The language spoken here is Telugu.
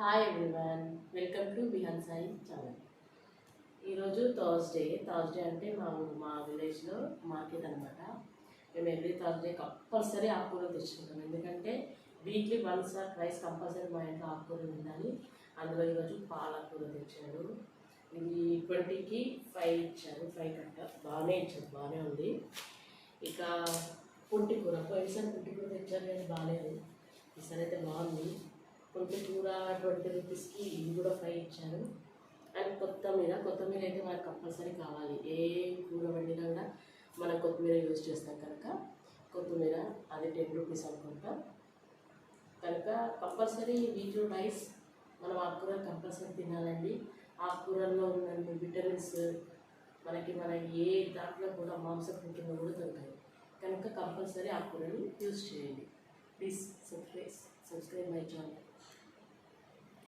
Hi everyone, welcome to Bihan Sai channel. ఈరోజు థర్స్డే అంటే మా విలేజ్లో మార్కెట్ అనమాట. మేము ఎవ్రీ థర్స్డే కంపల్సరీ ఆకుకూరలు తెచ్చుకుంటాం. ఎందుకంటే weekly once or twice compulsory మా ఇంట్లో ఆకుకూరలు ఉండాలి. అందులో ఈరోజు పాలకూర తెచ్చాడు. ఇది 20కి 5 ఇచ్చారు. 5 కట్ట బాగానే ఇచ్చారు, బాగానే ఉంది. ఇక పుంటికూర, పోయినసారి పుంటికూర తెచ్చారు కానీ బాగాలేదు. ఈసారి అయితే బాగుంది. పుంటికూర 20 రూపీస్కి ఇది కూడా 5 ఇచ్చారు. అండ్ కొత్తిమీర అయితే మనకు కంపల్సరీ కావాలి. ఏ కూర వండినా కూడా మనం కొత్తిమీర యూజ్ చేస్తాం కనుక కొత్తిమీర అది 10 రూపీస్ అనుకుంటాం. కనుక కంపల్సరీ బీట్రూట్ రైస్ మనం ఆకుకూరలు కంపల్సరీ తినాలండి. ఆకుకూరల్లో ఉన్న విటమిన్స్ మన ఏ దాంట్లో కూడా మాంసకృతులు కూడా దొరుకుతాయి. కనుక కంపల్సరీ ఆకుకూరలు యూజ్ చేయండి. Please subscribe my channel.